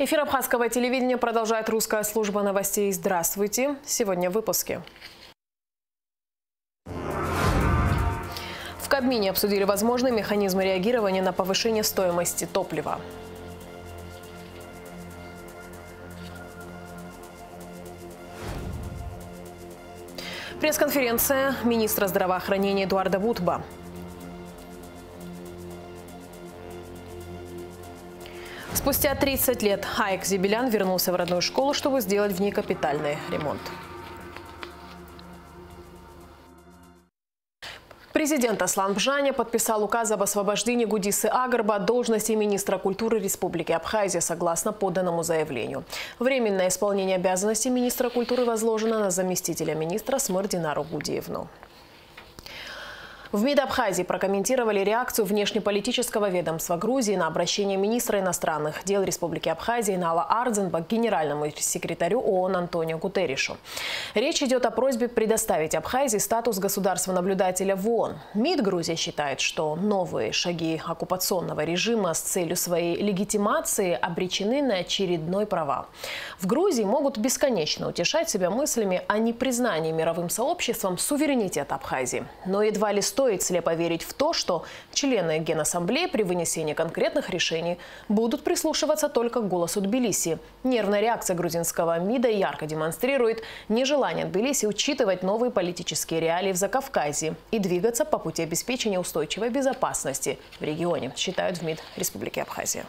Эфир абхазского телевидения продолжает русская служба новостей. Здравствуйте! Сегодня в выпуске. В Кабмине обсудили возможные механизмы реагирования на повышение стоимости топлива. Пресс-конференция министра здравоохранения Эдуарда Будба. Спустя 30 лет Хайк Зибелян вернулся в родную школу, чтобы сделать в ней капитальный ремонт. Президент Аслан Бжаня подписал указ об освобождении Гудисы Агарба от должности министра культуры Республики Абхазия согласно поданному заявлению. Временное исполнение обязанностей министра культуры возложено на заместителя министра Смырдинару Гудиевну. В МИД Абхазии прокомментировали реакцию внешнеполитического ведомства Грузии на обращение министра иностранных дел Республики Абхазия Нала Ардзенба к генеральному секретарю ООН Антонио Гутерришу. Речь идет о просьбе предоставить Абхазии статус государства-наблюдателя в ООН. МИД Грузии считает, что новые шаги оккупационного режима с целью своей легитимации обречены на очередной провал. В Грузии могут бесконечно утешать себя мыслями о непризнании мировым сообществом суверенитета Абхазии. Но едва ли стоит слепо верить в то, что члены Генассамблеи при вынесении конкретных решений будут прислушиваться только к голосу Тбилиси. Нервная реакция грузинского МИДа ярко демонстрирует нежелание Тбилиси учитывать новые политические реалии в Закавказье и двигаться по пути обеспечения устойчивой безопасности в регионе, считают в МИД Республики Абхазия.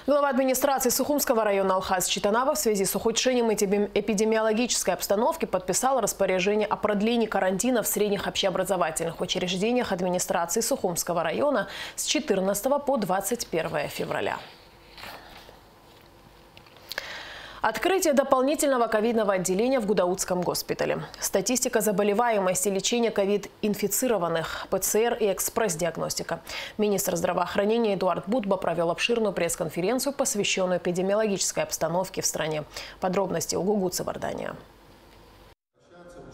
Глава администрации Сухумского района Алхаз Читанава в связи с ухудшением эпидемиологической обстановки подписал распоряжение о продлении карантина в средних общеобразовательных учреждениях администрации Сухумского района с 14 по 21 февраля. Открытие дополнительного ковидного отделения в Гудаутском госпитале. Статистика заболеваемости, лечения ковид-инфицированных, ПЦР и экспресс-диагностика. Министр здравоохранения Эдуард Будба провел обширную пресс-конференцию, посвященную эпидемиологической обстановке в стране. Подробности у Гугуца Вардания.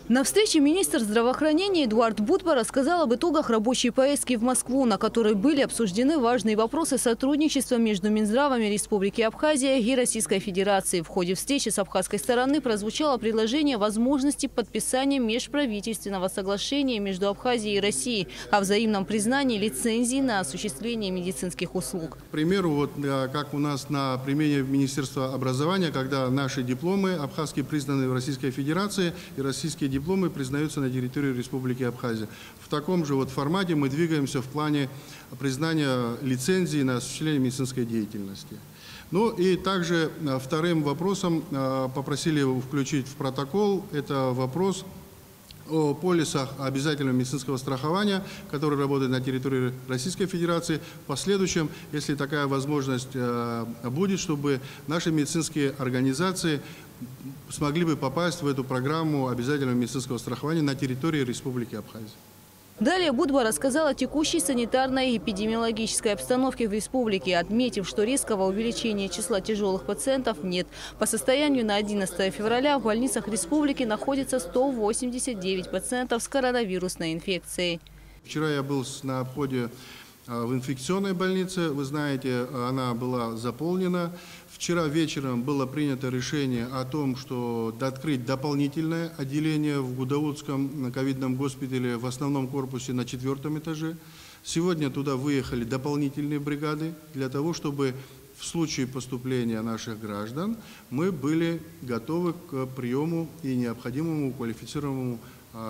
На встрече министр здравоохранения Эдуард Будба рассказал об итогах рабочей поездки в Москву, на которой были обсуждены важные вопросы сотрудничества между Минздравами Республики Абхазия и Российской Федерации. В ходе встречи с абхазской стороны прозвучало предложение возможности подписания межправительственного соглашения между Абхазией и Россией о взаимном признании лицензий на осуществление медицинских услуг. К примеру, вот как у нас на примере Министерства образования, когда наши дипломы абхазские признаны в Российской Федерации и российские дипломы признаются на территории Республики Абхазия. В таком же вот формате мы двигаемся в плане признания лицензии на осуществление медицинской деятельности. Ну и также вторым вопросом попросили включить в протокол, это вопрос о полисах обязательного медицинского страхования, который работает на территории Российской Федерации. В последующем, если такая возможность будет, чтобы наши медицинские организации смогли бы попасть в эту программу обязательного медицинского страхования на территории Республики Абхазия. Далее Будба рассказал о текущей санитарной и эпидемиологической обстановке в республике, отметив, что резкого увеличения числа тяжелых пациентов нет. По состоянию на 11 февраля в больницах республики находится 189 пациентов с коронавирусной инфекцией. Вчера я был на входе в инфекционной больнице. Вы знаете, она была заполнена. Вчера вечером было принято решение о том, что открыть дополнительное отделение в Гудаутском ковидном госпитале в основном корпусе на 4-м этаже. Сегодня туда выехали дополнительные бригады для того, чтобы в случае поступления наших граждан мы были готовы к приему и необходимому квалифицированному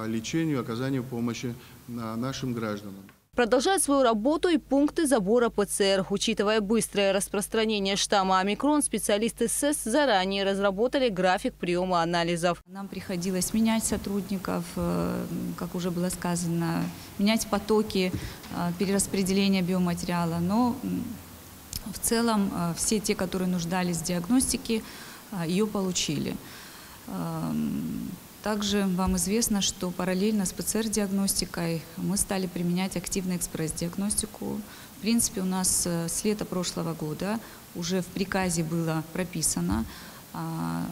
лечению, оказанию помощи нашим гражданам. Продолжают свою работу и пункты забора ПЦР. Учитывая быстрое распространение штамма омикрон, специалисты СЭС заранее разработали график приема анализов. Нам приходилось менять сотрудников, как уже было сказано, менять потоки перераспределения биоматериала. Но в целом все те, которые нуждались в диагностике, ее получили. Также вам известно, что параллельно с ПЦР-диагностикой мы стали применять активную экспресс-диагностику. В принципе, у нас с лета прошлого года уже в приказе было прописано,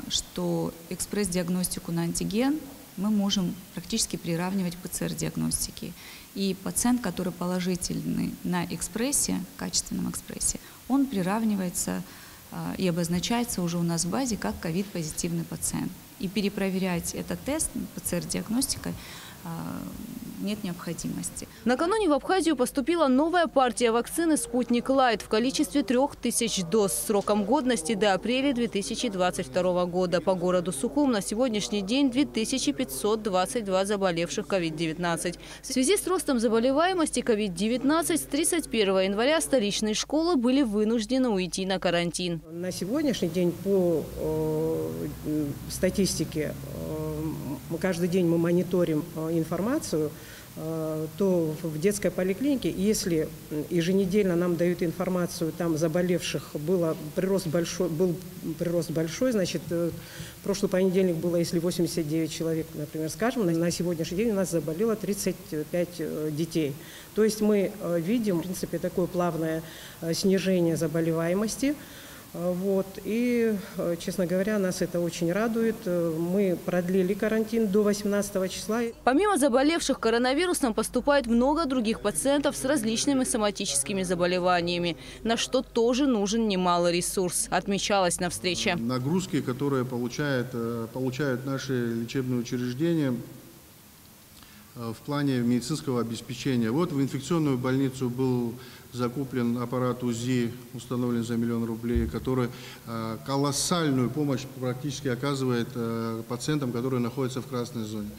что экспресс-диагностику на антиген мы можем практически приравнивать к ПЦР-диагностике. И пациент, который положительный на экспрессе, качественном экспрессе, он приравнивается и обозначается уже у нас в базе как ковид-позитивный пациент. И перепроверять этот тест, ПЦР-диагностикой, нет необходимости. Накануне в Абхазию поступила новая партия вакцины «Спутник Лайт» в количестве 3000 доз с сроком годности до апреля 2022 года. По городу Сухум на сегодняшний день 2522 заболевших COVID-19. В связи с ростом заболеваемости COVID-19 с 31 января столичные школы были вынуждены уйти на карантин. На сегодняшний день по статистике каждый день мы мониторим информацию, то в детской поликлинике, если еженедельно нам дают информацию, там заболевших был прирост большой, значит, в прошлый понедельник было, если 89 человек, например, скажем, на сегодняшний день у нас заболело 35 детей. То есть мы видим, в принципе, такое плавное снижение заболеваемости. Вот. И, честно говоря, нас это очень радует. Мы продлили карантин до 18 числа. Помимо заболевших коронавирусом поступает много других пациентов с различными соматическими заболеваниями, на что тоже нужен немалый ресурс, отмечалось на встрече. Нагрузки, которые получают наши лечебные учреждения в плане медицинского обеспечения. Вот в инфекционную больницу был закуплен аппарат УЗИ, установлен за 1 000 000 рублей, который колоссальную помощь практически оказывает пациентам, которые находятся в красной зоне.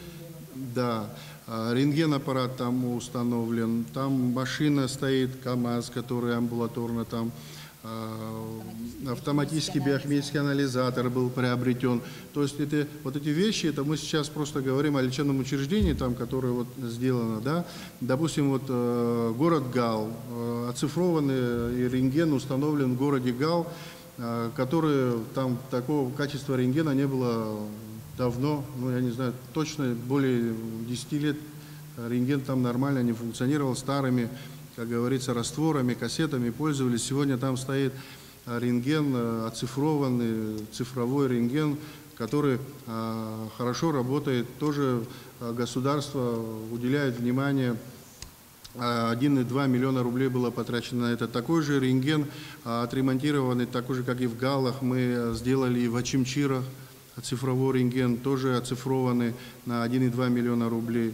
Да, рентген-аппарат там установлен, там машина стоит, КАМАЗ, который амбулаторно там, автоматический биохимический анализатор был приобретен. То есть вот эти вещи, это мы сейчас просто говорим о лечебном учреждении, там, которое вот сделано, да. Допустим, вот город Гал, оцифрованный рентген установлен в городе Гал, который там такого качества рентгена не было давно, ну я не знаю, точно более 10 лет рентген там нормально не функционировал, старыми, как говорится, растворами, кассетами пользовались. Сегодня там стоит рентген, оцифрованный, цифровой рентген, который хорошо работает. Тоже государство уделяет внимание. 1,2 миллиона рублей было потрачено на это. Такой же рентген, отремонтированный, такой же, как и в Галах, мы сделали и в Ачимчирах. Цифровой рентген, тоже оцифрованный на 1,2 миллиона рублей.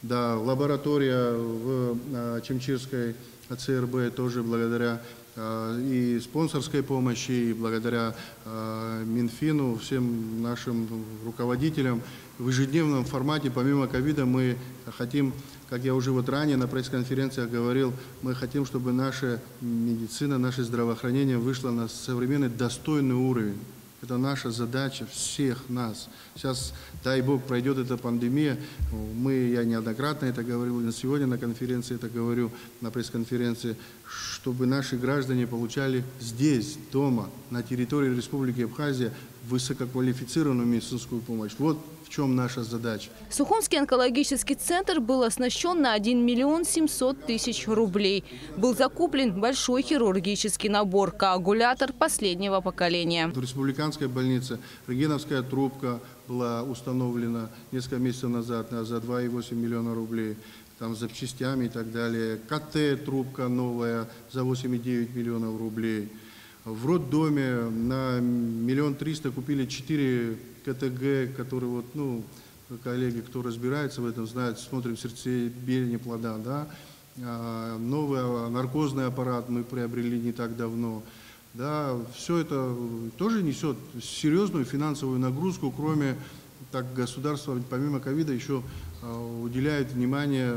Да, лаборатория в Чемчирской ЦРБ тоже благодаря и спонсорской помощи, и благодаря Минфину, всем нашим руководителям в ежедневном формате, помимо ковида, мы хотим, как я уже вот ранее на пресс-конференциях говорил, мы хотим, чтобы наша медицина, наше здравоохранение вышло на современный достойный уровень. Это наша задача всех нас. Сейчас, дай Бог, пройдет эта пандемия. Я неоднократно это говорил, и сегодня на конференции это говорю, на пресс-конференции, чтобы наши граждане получали здесь, дома, на территории Республики Абхазия, высококвалифицированную медицинскую помощь. Вот в чем наша задача. Сухумский онкологический центр был оснащен на 1 700 000 рублей. Был закуплен большой хирургический набор, коагулятор последнего поколения. В республиканской больнице рентгеновская трубка была установлена несколько месяцев назад за 2,8 миллиона рублей. Там с запчастями и так далее. КТ-трубка новая за 8,9 миллионов рублей. В роддоме на 1 300 000 купили 4 КТГ, которые вот, ну, коллеги, кто разбирается в этом, знают, смотрим сердцебиение плода, да. Новый наркозный аппарат мы приобрели не так давно. Да, все это тоже несет серьезную финансовую нагрузку, кроме так государство помимо ковида еще уделяет внимание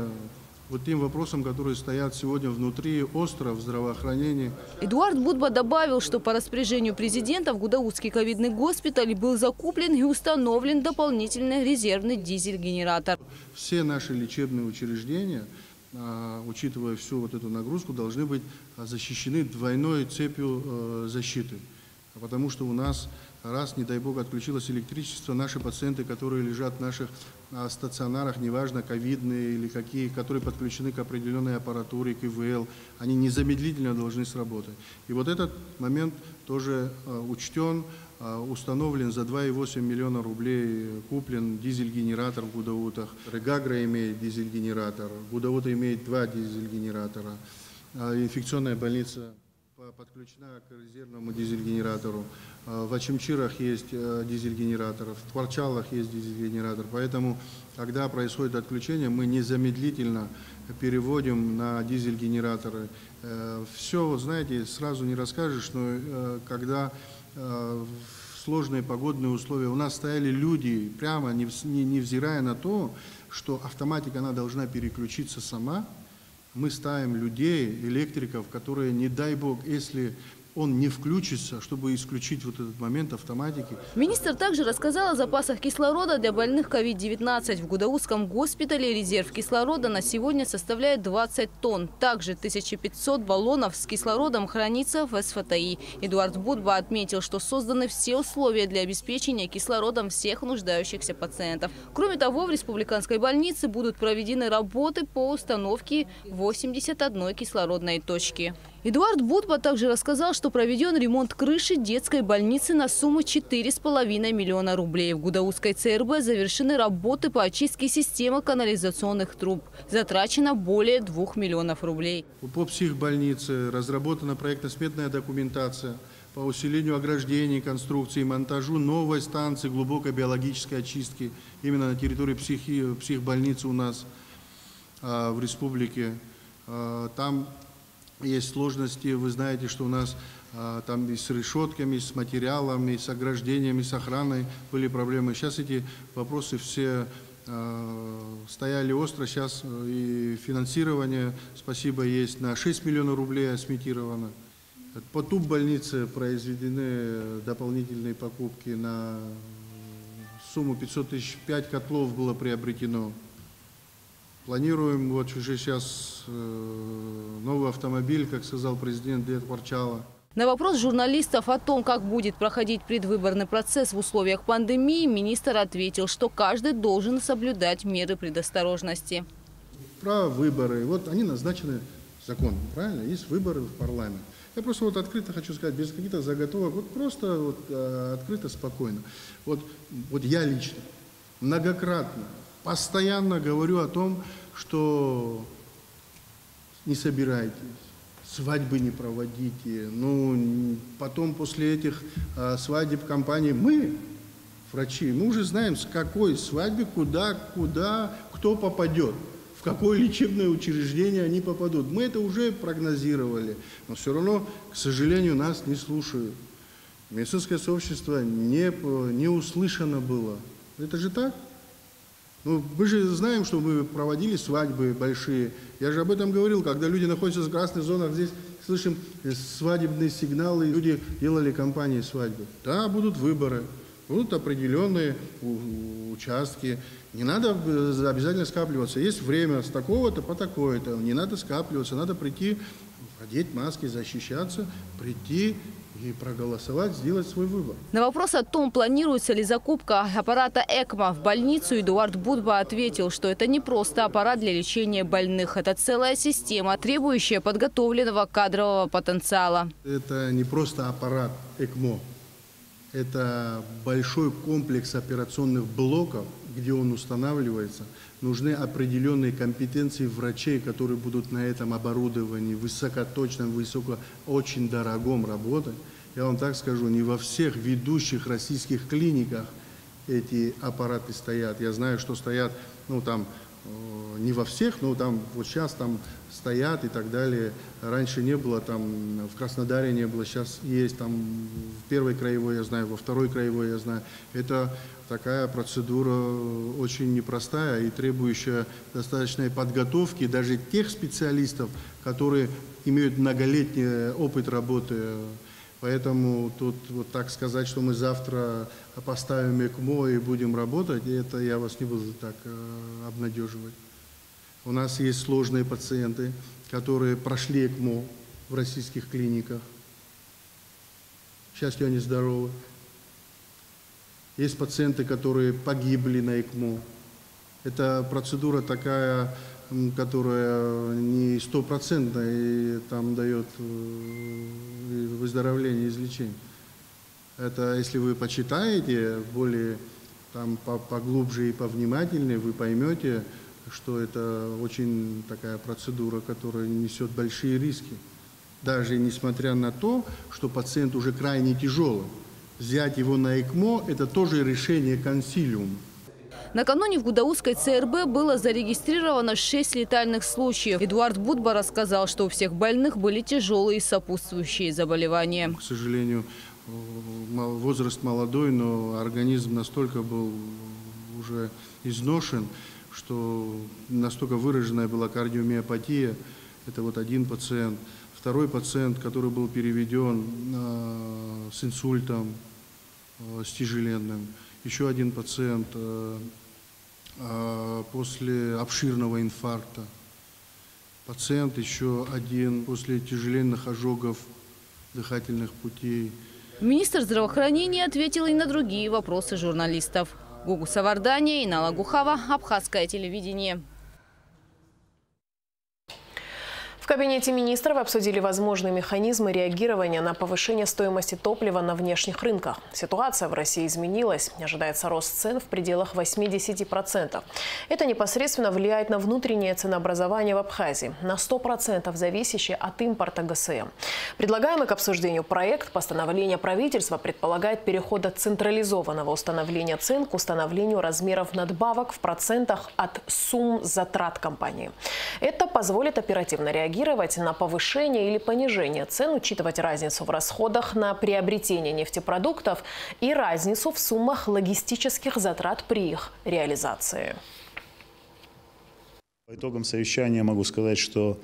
вот тем вопросам, которые стоят сегодня внутри остро в здравоохранении. Эдуард Будба добавил, что по распоряжению президента в Гудаутский ковидный госпиталь был закуплен и установлен дополнительный резервный дизель-генератор. Все наши лечебные учреждения, учитывая всю вот эту нагрузку, должны быть защищены двойной цепью защиты. Потому что у нас, раз, не дай бог, отключилось электричество, наши пациенты, которые лежат в наших стационарах, неважно, ковидные или какие, которые подключены к определенной аппаратуре, к ИВЛ, они незамедлительно должны сработать. И вот этот момент тоже учтен. установлен за 2,8 миллиона рублей, куплен дизель-генератор в Гудаутах. Регагра имеет дизель-генератор, Гудаута имеет 2 дизель-генератора. Инфекционная больница подключена к резервному дизель-генератору. В Ачимчирах есть дизель-генератор, в Творчалах есть дизель-генератор. Поэтому, когда происходит отключение, мы незамедлительно переводим на дизель-генераторы. Все, вот знаете, сразу не расскажешь, но когда в сложные погодные условия у нас стояли люди, прямо невзирая на то, что автоматика она должна переключиться сама, мы ставим людей, электриков, которые, не дай бог, если он не включится, чтобы исключить вот этот момент автоматики. Министр также рассказал о запасах кислорода для больных COVID-19. В Гудаутском госпитале резерв кислорода на сегодня составляет 20 тонн. Также 1500 баллонов с кислородом хранится в СФТИ. Эдуард Будба отметил, что созданы все условия для обеспечения кислородом всех нуждающихся пациентов. Кроме того, в республиканской больнице будут проведены работы по установке 81 кислородной точки. Эдуард Будба также рассказал, что проведен ремонт крыши детской больницы на сумму 4,5 миллиона рублей. В Гудаутской ЦРБ завершены работы по очистке системы канализационных труб. Затрачено более 2 миллионов рублей. По психбольнице разработана проектно-сметная документация по усилению ограждений, конструкции, монтажу новой станции глубокой биологической очистки именно на территории психбольницы у нас в республике. Там есть сложности, вы знаете, что у нас там и с решетками, и с материалами, и с ограждениями, и с охраной были проблемы. Сейчас эти вопросы все стояли остро. Сейчас и финансирование, спасибо, есть на 6 миллионов рублей асментировано. По туб-больнице произведены дополнительные покупки на сумму 500 тысяч, 5 котлов было приобретено. Планируем вот уже сейчас новый автомобиль, как сказал президент, для Творчала. На вопрос журналистов о том, как будет проходить предвыборный процесс в условиях пандемии, министр ответил, что каждый должен соблюдать меры предосторожности. Про выборы. Вот они назначены законом, правильно? Есть выборы в парламент. Я просто вот открыто хочу сказать, без каких-то заготовок, вот просто вот, открыто, спокойно. Вот я лично многократно, постоянно говорю о том, что не собирайтесь, свадьбы не проводите. Ну, потом после этих свадеб компаний мы, врачи, мы уже знаем, с какой свадьбы, куда, кто попадет, в какое лечебное учреждение они попадут. Мы это уже прогнозировали, но все равно, к сожалению, нас не слушают. Медицинское сообщество не услышано было. Это же так? Ну, мы же знаем, что мы проводили свадьбы большие. Я же об этом говорил, когда люди находятся в красных зонах, здесь слышим свадебные сигналы, люди делали кампании свадьбы. Да, будут выборы, будут определенные участки. Не надо обязательно скапливаться. Есть время с такого-то по такое-то. Не надо скапливаться, надо прийти, одеть маски, защищаться, прийти и проголосовать, сделать свой выбор. На вопрос о том, планируется ли закупка аппарата ЭКМО в больницу, Эдуард Будба ответил, что это не просто аппарат для лечения больных. Это целая система, требующая подготовленного кадрового потенциала. Это не просто аппарат ЭКМО. Это большой комплекс операционных блоков, где он устанавливается. Нужны определенные компетенции врачей, которые будут на этом оборудовании высокоточном, очень дорогом работать. Я вам так скажу, не во всех ведущих российских клиниках эти аппараты стоят. Я знаю, что стоят, ну там, не во всех, но там вот сейчас там стоят и так далее. Раньше не было, там в Краснодаре не было, сейчас есть, там в первой краевой я знаю, во второй краевой я знаю. Это такая процедура очень непростая и требующая достаточной подготовки даже тех специалистов, которые имеют многолетний опыт работы. Поэтому тут вот так сказать, что мы завтра поставим ЭКМО и будем работать, это я вас не буду так обнадеживать. У нас есть сложные пациенты, которые прошли ЭКМО в российских клиниках. К счастью, они здоровы. Есть пациенты, которые погибли на ЭКМО. Это процедура такая, которая не стопроцентная и там дает выздоровление, излечение. Это, если вы почитаете более там, поглубже и повнимательнее, вы поймете, что это очень такая процедура, которая несет большие риски. Даже несмотря на то, что пациент уже крайне тяжелый. Взять его на ЭКМО – это тоже решение консилиума. Накануне в Гудаутской ЦРБ было зарегистрировано 6 летальных случаев. Эдуард Будба рассказал, что у всех больных были тяжелые сопутствующие заболевания. К сожалению, возраст молодой, но организм настолько был уже изношен, что настолько выраженная была кардиомиопатия. Это вот один пациент. Второй пациент, который был переведен с инсультом, с тяжеленным. Еще один пациент после обширного инфаркта. Пациент еще один после тяжеленных ожогов дыхательных путей. Министр здравоохранения ответил и на другие вопросы журналистов. Гугу Савардания, Инала Гухава, Абхазское телевидение. В кабинете министров обсудили возможные механизмы реагирования на повышение стоимости топлива на внешних рынках. Ситуация в России изменилась. Ожидается рост цен в пределах 80%. Это непосредственно влияет на внутреннее ценообразование в Абхазии, на 100% зависящее от импорта ГСМ. Предлагаемый к обсуждению проект постановления правительства предполагает переход от централизованного установления цен к установлению размеров надбавок в процентах от сумм затрат компании. Это позволит оперативно реагировать на повышение или понижение цен, учитывать разницу в расходах на приобретение нефтепродуктов и разницу в суммах логистических затрат при их реализации. По итогам совещания могу сказать, что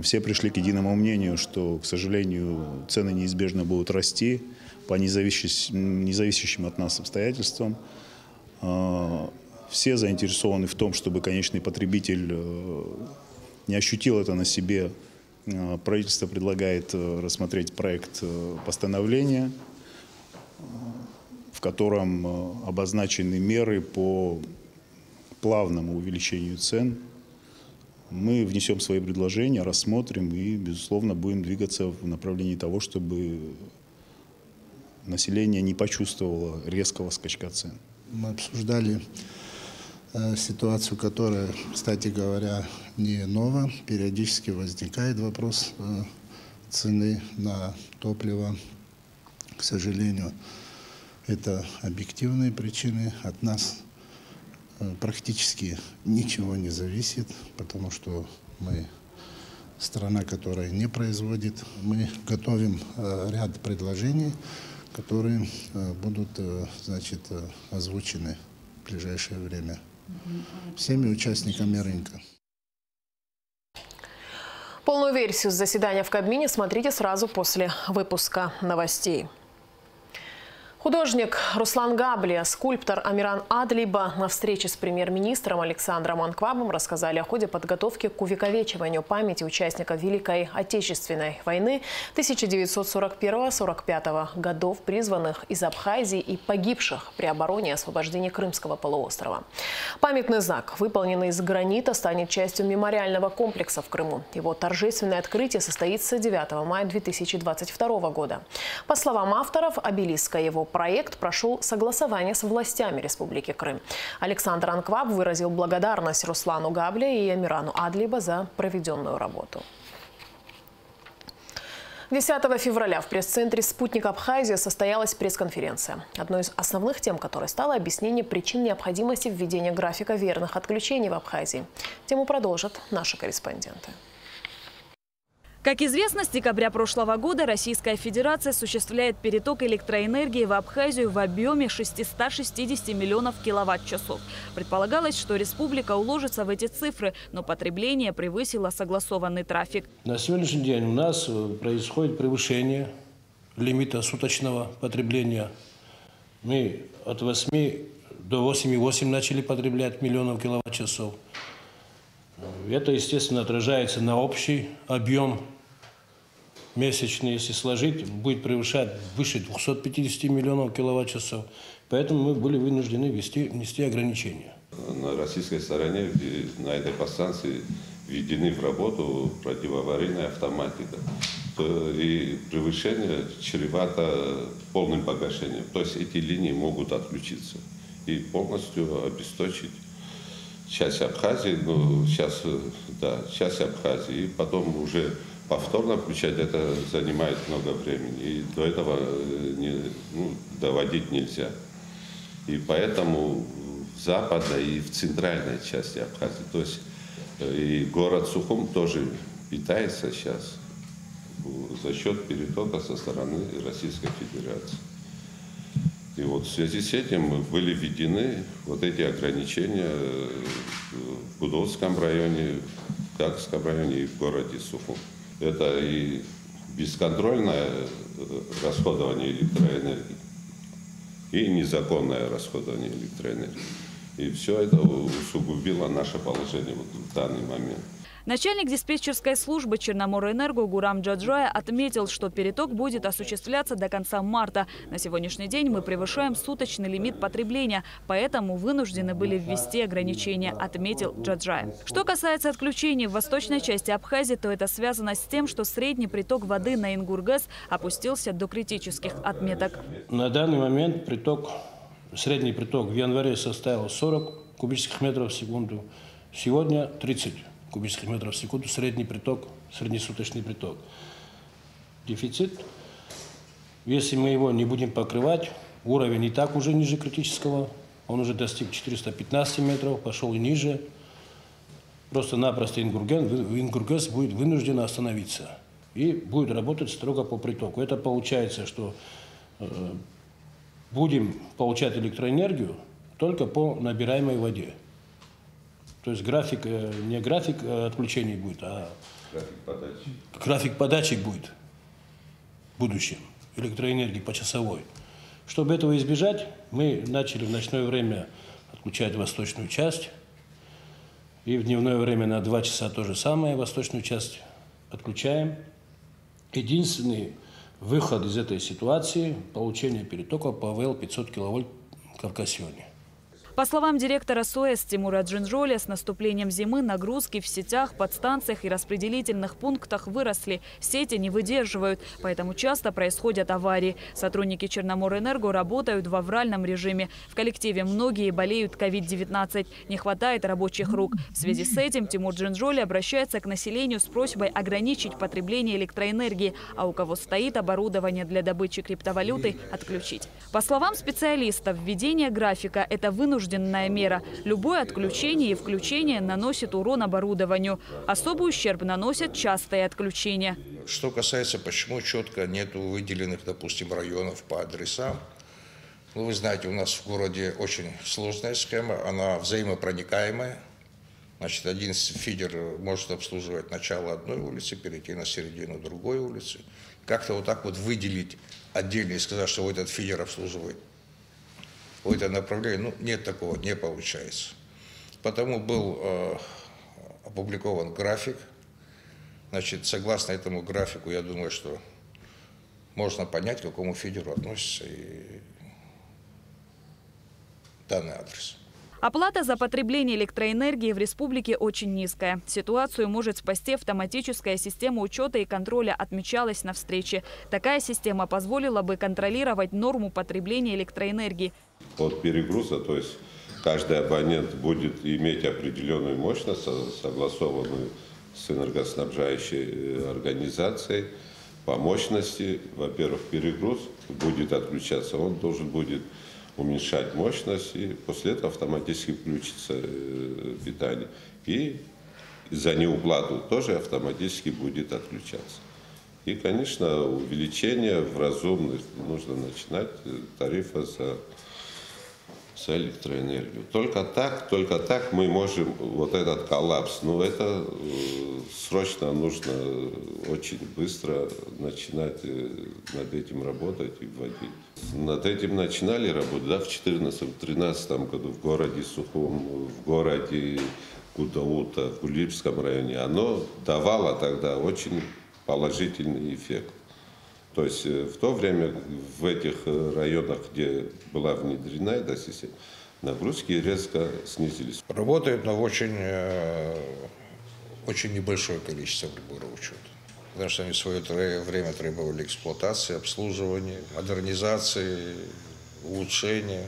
все пришли к единому мнению, что, к сожалению, цены неизбежно будут расти по независящим от нас обстоятельствам. Все заинтересованы в том, чтобы конечный потребитель не ощутил это на себе. Правительство предлагает рассмотреть проект постановления, в котором обозначены меры по плавному увеличению цен. Мы внесем свои предложения, рассмотрим и, безусловно, будем двигаться в направлении того, чтобы население не почувствовало резкого скачка цен. Мы обсуждали ситуацию, которая, кстати говоря, не нова. Периодически возникает вопрос цены на топливо. К сожалению, это объективные причины. От нас практически ничего не зависит, потому что мы страна, которая не производит. Мы готовим ряд предложений, которые будут, значит, озвучены в ближайшее время всеми участниками рынка. Полную версию заседания в Кабмине смотрите сразу после выпуска новостей. Художник Руслан Габлия, скульптор Амиран Адлиба на встрече с премьер-министром Александром Анквабом рассказали о ходе подготовки к увековечиванию памяти участников Великой Отечественной войны 1941-1945 годов, призванных из Абхазии и погибших при обороне и освобождении Крымского полуострова. Памятный знак, выполненный из гранита, станет частью мемориального комплекса в Крыму. Его торжественное открытие состоится 9 мая 2022 года. По словам авторов обелиска, его проект прошел согласование с властями Республики Крым. Александр Анкваб выразил благодарность Руслану Габлия и Амирану Адлиба за проведенную работу. 10 февраля в пресс-центре «Спутник Абхазия» состоялась пресс-конференция. Одной из основных тем которой стало объяснение причин необходимости введения графика верных отключений в Абхазии. Тему продолжат наши корреспонденты. Как известно, с декабря прошлого года Российская Федерация осуществляет переток электроэнергии в Абхазию в объеме 660 миллионов киловатт-часов. Предполагалось, что республика уложится в эти цифры, но потребление превысило согласованный трафик. На сегодняшний день у нас происходит превышение лимита суточного потребления. Мы от 8 до 8,8 начали потреблять миллионов киловатт-часов. Это, естественно, отражается на общий объем месячный, если сложить, будет превышать выше 250 миллионов киловатт-часов. Поэтому мы были вынуждены внести ограничения. На российской стороне на этой подстанции введены в работу противоаварийная автоматика. и превышение чревато полным погашением. То есть эти линии могут отключиться и полностью обесточить часть Абхазии, часть Абхазии, и потом уже повторно включать, это занимает много времени, и до этого доводить нельзя. И поэтому в западной и в центральной части Абхазии, то есть и город Сухум тоже питается сейчас за счет перетока со стороны Российской Федерации. И вот в связи с этим были введены вот эти ограничения в Гудовском районе, в Кагском районе и в городе Сухум. Это и бесконтрольное расходование электроэнергии, и незаконное расходование электроэнергии. И все это усугубило наше положение вот в данный момент. Начальник диспетчерской службы Черноморэнерго Гурам Джаджая отметил, что переток будет осуществляться до конца марта. На сегодняшний день мы превышаем суточный лимит потребления, поэтому вынуждены были ввести ограничения, отметил Джаджая. Что касается отключений в восточной части Абхазии, то это связано с тем, что средний приток воды на Ингургэс опустился до критических отметок. На данный момент средний приток в январе составил 40 кубических метров в секунду, сегодня 30 кубических метров в секунду, средний приток, среднесуточный приток. Дефицит, если мы его не будем покрывать, уровень и так уже ниже критического, он уже достиг 415 метров, пошел и ниже. Просто-напросто Ингургэс будет вынужден остановиться и будет работать строго по притоку. Это получается, что будем получать электроэнергию только по набираемой воде. То есть не график отключений будет, а график подачи будет в будущем электроэнергии почасовой. Чтобы этого избежать, мы начали в ночное время отключать восточную часть. И в дневное время на 2 часа то же самое, восточную часть отключаем. Единственный выход из этой ситуации – получение перетока по ВЛ 500 киловольт Кавказионе. По словам директора СОЭС Тимура Джинжоля, с наступлением зимы нагрузки в сетях, подстанциях и распределительных пунктах выросли. Сети не выдерживают, поэтому часто происходят аварии. Сотрудники Черноморэнерго работают в авральном режиме. В коллективе многие болеют COVID-19. Не хватает рабочих рук. В связи с этим Тимур Джинжоли обращается к населению с просьбой ограничить потребление электроэнергии, а у кого стоит оборудование для добычи криптовалюты, отключить. По словам специалистов, введение графика – это вынужденная мера. Любое отключение и включение наносит урон оборудованию. Особый ущерб наносят частые отключения. Что касается, почему четко нету выделенных, допустим, районов по адресам. Ну, вы знаете, у нас в городе очень сложная схема, она взаимопроникаемая. Значит, один фидер может обслуживать начало одной улицы, перейти на середину другой улицы. Как-то вот так вот выделить отдельно и сказать, что этот фидер обслуживает в это направление, ну, нет такого, не получается. Потому был опубликован график. Значит, согласно этому графику, я думаю, что можно понять, к какому фидеру относится и данный адрес. Оплата за потребление электроэнергии в республике очень низкая. Ситуацию может спасти автоматическая система учета и контроля, отмечалась на встрече. Такая система позволила бы контролировать норму потребления электроэнергии. От перегруза, то есть каждый абонент будет иметь определенную мощность, согласованную с энергоснабжающей организацией. По мощности, во-первых, перегруз будет отключаться, он должен будет уменьшать мощность, и после этого автоматически включится питание. И за неуплату тоже автоматически будет отключаться. И, конечно, увеличение в разумных, нужно начинать тарифы за электроэнергию. Только так мы можем вот этот коллапс. Но это срочно нужно очень быстро начинать над этим работать и вводить. Над этим начинали работать, да, в 2014-2013 году в городе Сухум, в городе Гудаута, в Гулибском районе. Оно давало тогда очень положительный эффект. То есть в то время в этих районах, где была внедрена эта система, нагрузки резко снизились. Работает, но очень небольшое количество приборов учета. потому что они в свое время требовали эксплуатации, обслуживания, модернизации, улучшения.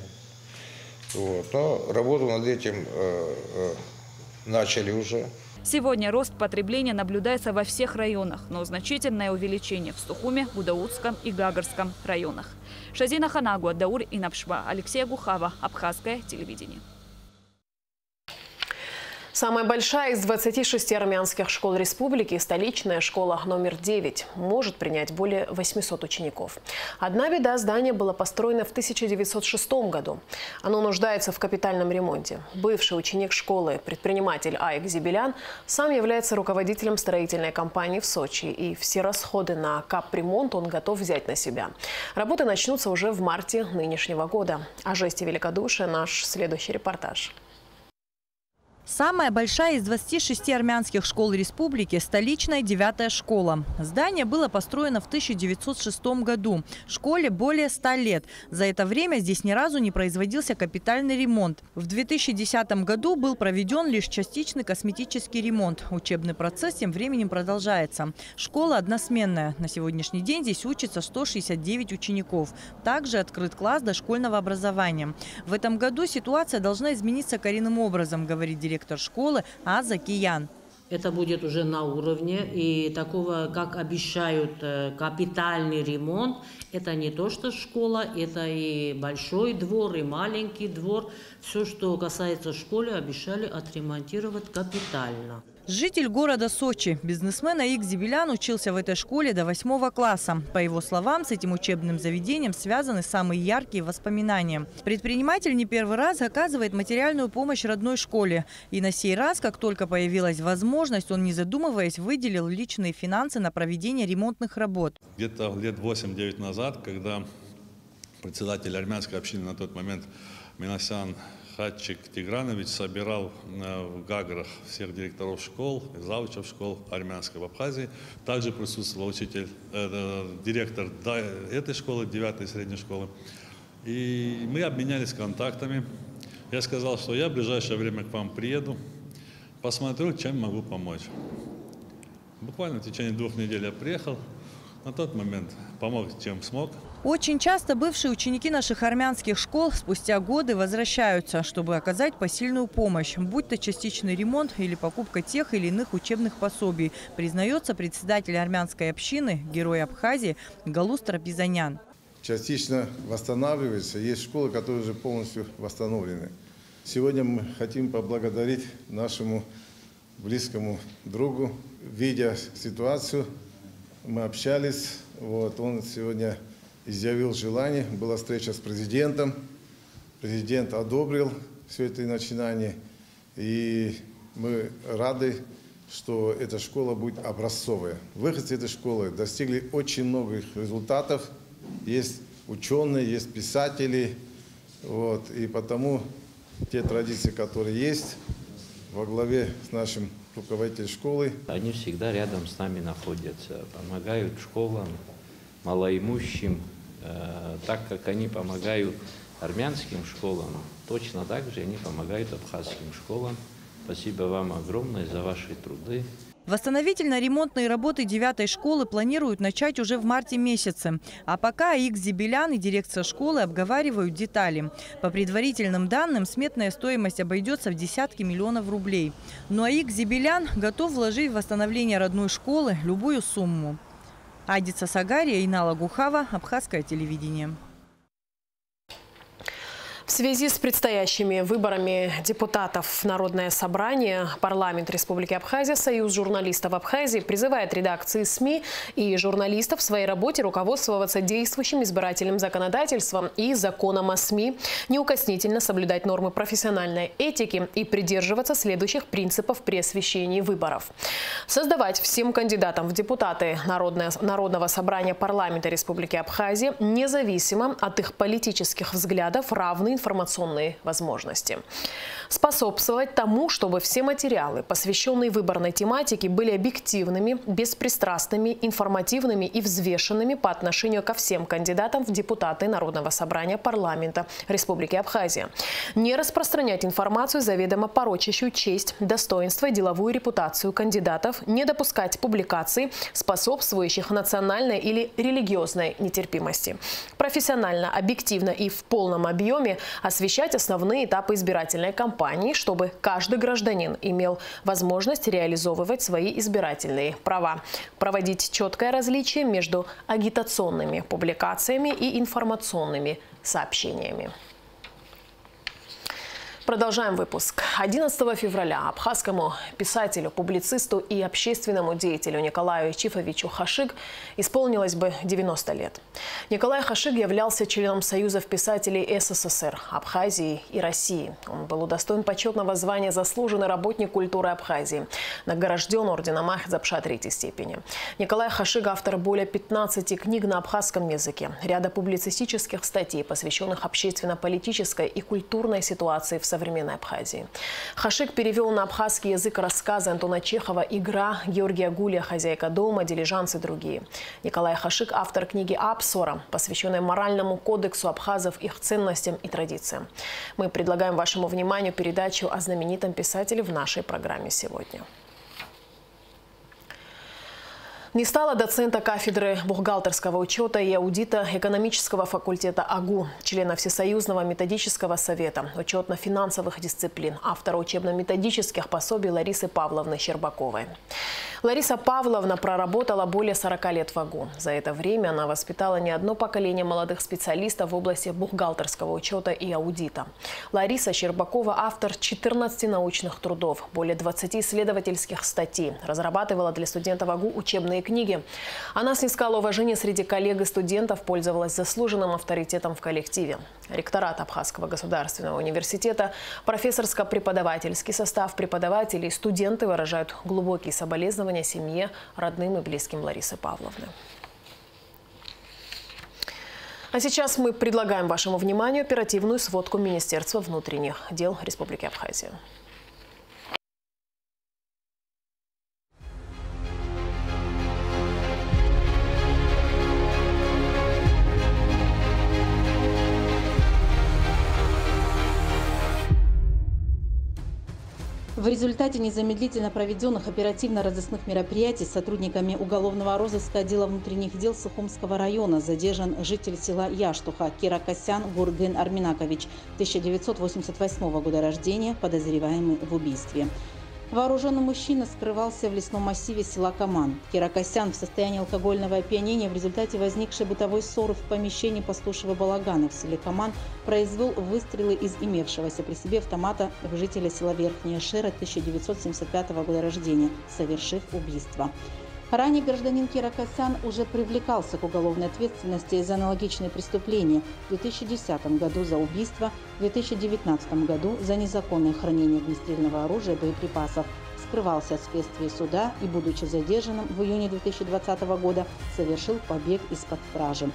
Вот. Но работу над этим начали уже. Сегодня рост потребления наблюдается во всех районах, но значительное увеличение в Сухуме, Гудаутском и Гагарском районах. Шазина Ханагуа, Даур Инапшба, Алексей Гухава, Абхазское телевидение. Самая большая из 26 армянских школ республики, столичная школа номер 9, может принять более 800 учеников. Одна беда: здание было построено в 1906 году. Оно нуждается в капитальном ремонте. Бывший ученик школы, предприниматель Аик Зибелян, сам является руководителем строительной компании в Сочи. И все расходы на капремонт он готов взять на себя. Работы начнутся уже в марте нынешнего года. О жесте великодушия наш следующий репортаж. Самая большая из 26 армянских школ республики – столичная 9-я школа. Здание было построено в 1906 году. Школе более 100 лет. За это время здесь ни разу не производился капитальный ремонт. В 2010 году был проведен лишь частичный косметический ремонт. Учебный процесс тем временем продолжается. Школа односменная. На сегодняшний день здесь учатся 169 учеников. Также открыт класс дошкольного образования. В этом году ситуация должна измениться коренным образом, говорит директор школы Аза Киян. Это будет уже на уровне, и такого, как обещают, капитальный ремонт, это не то, что школа, это и большой двор, и маленький двор. Все, что касается школы, обещали отремонтировать капитально. Житель города Сочи, бизнесмен Аик Зибелян, учился в этой школе до 8 класса. По его словам, с этим учебным заведением связаны самые яркие воспоминания. Предприниматель не первый раз оказывает материальную помощь родной школе. И на сей раз, как только появилась возможность, он, не задумываясь, выделил личные финансы на проведение ремонтных работ. Где-то лет 8-9 назад, когда председатель армянской общины на тот момент Минасян Хатчик Тигранович собирал в Гагарах всех директоров школ, завучев школ армянской в Абхазии. Также присутствовал директор этой школы, 9-й средней школы. И мы обменялись контактами. Я сказал, что я в ближайшее время к вам приеду, посмотрю, чем могу помочь. Буквально в течение 2 недель я приехал. На тот момент помог, чем смог. Очень часто бывшие ученики наших армянских школ спустя годы возвращаются, чтобы оказать посильную помощь, будь то частичный ремонт или покупка тех или иных учебных пособий, признается председатель армянской общины, герой Абхазии Галус Трапизанян. Частично восстанавливается, есть школы, которые уже полностью восстановлены. Сегодня мы хотим поблагодарить нашему близкому другу. Видя ситуацию, мы общались, он сегодня изъявил желание, была встреча с президентом. Президент одобрил все это начинание. И мы рады, что эта школа будет образцовая. Выходцы этой школы достигли очень многих результатов. Есть ученые, есть писатели. И потому те традиции, которые есть, во главе с нашим руководителем школы. Они всегда рядом с нами находятся, помогают школам, малоимущим, так как они помогают армянским школам, точно так же они помогают абхазским школам. Спасибо вам огромное за ваши труды. Восстановительно-ремонтные работы 9-й школы планируют начать уже в марте месяце. А пока Аик Зибелян и дирекция школы обговаривают детали. По предварительным данным, сметная стоимость обойдется в десятки миллионов рублей. Но Аик Зибелян готов вложить в восстановление родной школы любую сумму. Адица Сагария, Инала Гухава, Абхазское телевидение. В связи с предстоящими выборами депутатов в Народное собрание, парламент Республики Абхазия, Союз журналистов Абхазии призывает редакции СМИ и журналистов в своей работе руководствоваться действующим избирательным законодательством и законом о СМИ, неукоснительно соблюдать нормы профессиональной этики и придерживаться следующих принципов при освещении выборов. Создавать всем кандидатам в депутаты Народного собрания парламента Республики Абхазия, независимо от их политических взглядов, равные информационные возможности. Способствовать тому, чтобы все материалы, посвященные выборной тематике, были объективными, беспристрастными, информативными и взвешенными по отношению ко всем кандидатам в депутаты Народного собрания парламента Республики Абхазия. Не распространять информацию, заведомо порочащую честь, достоинство и деловую репутацию кандидатов, не допускать публикаций, способствующих национальной или религиозной нетерпимости. Профессионально, объективно и в полном объеме освещать основные этапы избирательной кампании, чтобы каждый гражданин имел возможность реализовывать свои избирательные права. Проводить четкое различие между агитационными публикациями и информационными сообщениями. Продолжаем выпуск. 11 февраля абхазскому писателю, публицисту и общественному деятелю Николаю Ичифовичу Хашиг исполнилось бы 90 лет. Николай Хашиг являлся членом Союзов писателей СССР, Абхазии и России. Он был удостоен почетного звания «Заслуженный работник культуры Абхазии», награжден орденом Махзапша 3-й степени. Николай Хашиг – автор более 15 книг на абхазском языке, ряда публицистических статей, посвященных общественно-политической и культурной ситуации в современной Абхазии. Хашиг перевел на абхазский язык рассказы Антона Чехова «Игра», Георгия Гулия «Хозяйка дома», «Дилижанс» и другие. Николай Хашиг – автор книги «Апсора», посвященной моральному кодексу абхазов, их ценностям и традициям. Мы предлагаем вашему вниманию передачу о знаменитом писателе в нашей программе сегодня. Не стало доцента кафедры бухгалтерского учета и аудита экономического факультета АГУ, члена Всесоюзного методического совета учетно-финансовых дисциплин, автора учебно-методических пособий Ларисы Павловны Щербаковой. Лариса Павловна проработала более 40 лет в АГУ. За это время она воспитала не одно поколение молодых специалистов в области бухгалтерского учета и аудита. Лариса Щербакова – автор 14 научных трудов, более 20 исследовательских статей, разрабатывала для студентов АГУ учебные книги. Она снискала уважение среди коллег и студентов, пользовалась заслуженным авторитетом в коллективе. Ректорат Абхазского государственного университета, профессорско-преподавательский состав, преподаватели и студенты выражают глубокие соболезнования семье, родным и близким Ларисы Павловны. А сейчас мы предлагаем вашему вниманию оперативную сводку Министерства внутренних дел Республики Абхазия. В результате незамедлительно проведенных оперативно-розыскных мероприятий сотрудниками уголовного розыска отдела внутренних дел Сухумского района задержан житель села Яштуха Киракосян Гурген Арминакович, 1988 года рождения, подозреваемый в убийстве. Вооруженный мужчина скрывался в лесном массиве села Каман. Киракосян в состоянии алкогольного опьянения в результате возникшей бытовой ссоры в помещении пастушего балагана в селе Каман произвел выстрелы из имевшегося при себе автомата в жителя села Верхняя Шера 1975 года рождения, совершив убийство. Ранее гражданин Киракосян уже привлекался к уголовной ответственности за аналогичные преступления в 2010 году за убийство, в 2019 году за незаконное хранение огнестрельного оружия и боеприпасов, скрывался от следствия суда и, будучи задержанным в июне 2020 года, совершил побег из-под стражи.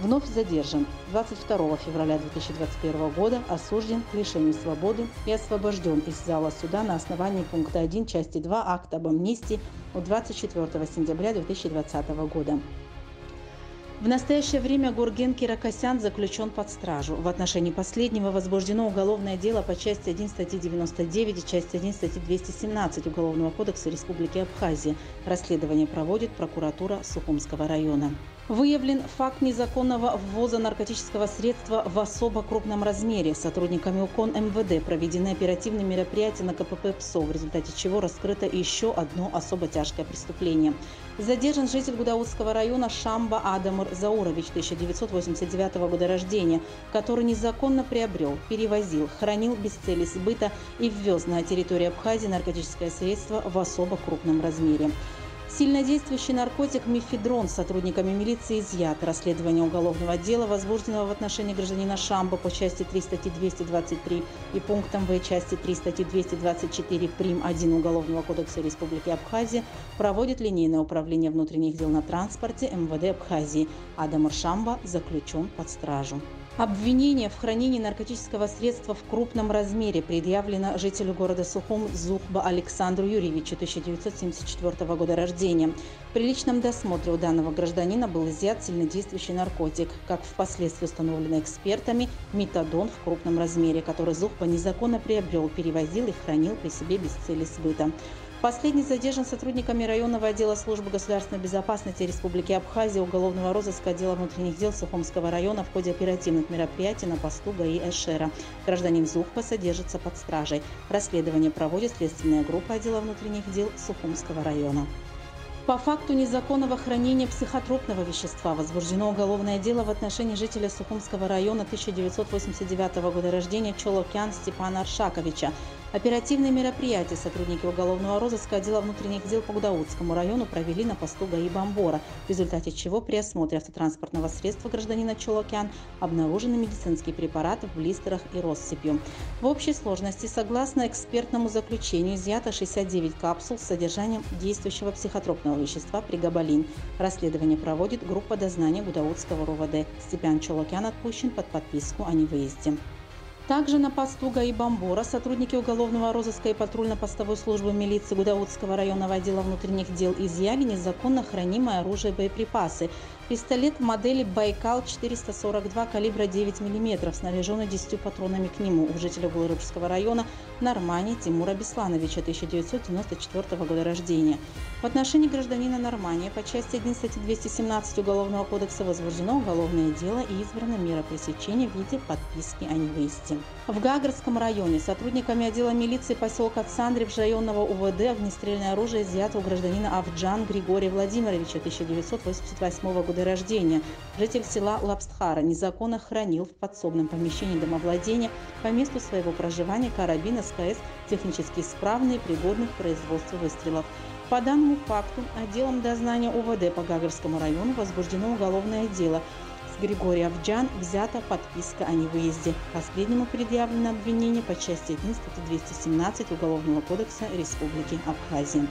Вновь задержан 22 февраля 2021 года, осужден к лишению свободы и освобожден из зала суда на основании пункта 1 части 2 акта об амнистии от 24 сентября 2020 года. В настоящее время Гурген Киракосян заключен под стражу. В отношении последнего возбуждено уголовное дело по части 1 статьи 99 и части 1 статьи 217 Уголовного кодекса Республики Абхазия. Расследование проводит прокуратура Сухумского района. Выявлен факт незаконного ввоза наркотического средства в особо крупном размере. Сотрудниками УКОН МВД проведены оперативные мероприятия на КПП ПСО, в результате чего раскрыто еще одно особо тяжкое преступление. Задержан житель Гудаутского района Шамба Адамур Заурович, 1989 года рождения, который незаконно приобрел, перевозил, хранил без цели сбыта и ввез на территорию Абхазии наркотическое средство в особо крупном размере. Сильнодействующий наркотик мефедрон сотрудниками милиции изъят. Расследование уголовного дела, возбужденного в отношении гражданина Шамба по части 3 статьи 223 и пунктом В части 3 статьи 224 прим. 1 Уголовного кодекса Республики Абхазия, проводит линейное управление внутренних дел на транспорте МВД Абхазии. Адамур Шамба заключен под стражу. Обвинение в хранении наркотического средства в крупном размере предъявлено жителю города Сухум Зухба Александру Юрьевичу, 1974 года рождения. При личном досмотре у данного гражданина был изъят сильнодействующий наркотик, как впоследствии установлено экспертами, метадон в крупном размере, который Зухба незаконно приобрел, перевозил и хранил при себе без цели сбыта. Последний задержан сотрудниками районного отдела службы государственной безопасности Республики Абхазия, уголовного розыска отдела внутренних дел Сухумского района в ходе оперативных мероприятий на посту ГАИ Эшера. Гражданин Зухба содержится под стражей. Расследование проводит следственная группа отдела внутренних дел Сухумского района. По факту незаконного хранения психотропного вещества возбуждено уголовное дело в отношении жителя Сухумского района 1989 года рождения Чолокян Степана Аршаковича. Оперативные мероприятия сотрудники уголовного розыска отдела внутренних дел по Гудаутскому району провели на посту ГАИ Бамбора, в результате чего при осмотре автотранспортного средства гражданина Чолокян обнаружены медицинские препараты в блистерах и россыпью. В общей сложности, согласно экспертному заключению, изъято 69 капсул с содержанием действующего психотропного вещества пригабалин. Расследование проводит группа дознания Гудаутского РОВД. Степан Чолокян отпущен под подписку о невыезде. Также на посту ГАИ Бамбора сотрудники уголовного розыска и патрульно-постовой службы милиции Гудаутского районного отдела внутренних дел изъяли незаконно хранимое оружие и боеприпасы. Пистолет модели «Байкал-442» калибра 9 мм, снаряженный 10 патронами к нему, у жителя Булырыбского района Нормани Тимура Беслановича, 1994 года рождения. В отношении гражданина Нормани по части 1 статьи 217 Уголовного кодекса возбуждено уголовное дело и избрана мера пресечения в виде подписки о невыезде. В Гагарском районе сотрудниками отдела милиции поселка Цандрев районного УВД огнестрельное оружие изъято у гражданина Авджан Григория Владимировича, 1988 года рождения. Житель села Лапстхара незаконно хранил в подсобном помещении домовладения по месту своего проживания карабин СКС технически исправный и пригодный к производству выстрелов. По данному факту отделом дознания УВД по Гагарскому району возбуждено уголовное дело. С Григория Авджан взята подписка о невыезде. Последнему предъявлено обвинение по части 1 статьи 217 Уголовного кодекса Республики Абхазия.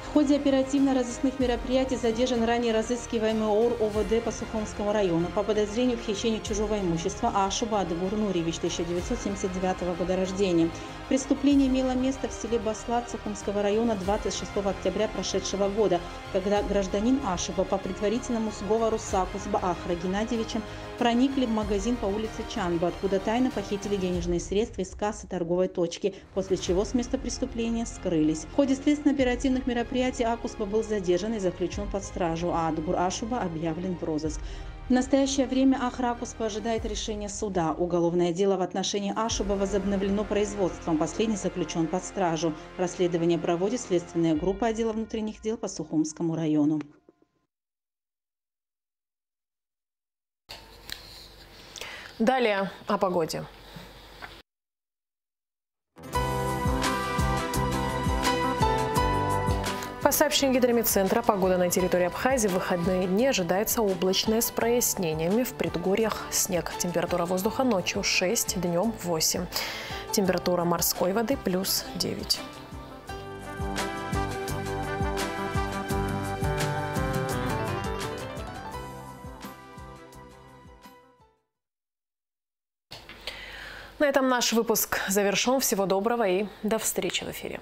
В ходе оперативно-розыскных мероприятий задержан ранее разыскиваемый ОР ОВД по Сухумскому району по подозрению в хищении чужого имущества Ашуба Адыгур Нуриевич, 1979 года рождения. Преступление имело место в селе Баслат Сухумского района 26 октября прошедшего года, когда гражданин Ашуба по предварительному сговору с Акусба Ахра Геннадьевичем проникли в магазин по улице Чанба, откуда тайно похитили денежные средства из кассы торговой точки, после чего с места преступления скрылись. В ходе следственно-оперативных мероприятий Акусба был задержан и заключен под стражу, а Адгур Ашуба объявлен в розыск. В настоящее время Ахра Акусба ожидает решения суда. Уголовное дело в отношении Ашуба возобновлено производством. Последний заключен под стражу. Расследование проводит следственная группа отдела внутренних дел по Сухумскому району. Далее о погоде. По сообщению Гидрометцентра, погода на территории Абхазии в выходные дни ожидается облачная с прояснениями. В предгорьях снег. Температура воздуха ночью 6, днем 8. Температура морской воды плюс 9. На этом наш выпуск завершен. Всего доброго и до встречи в эфире.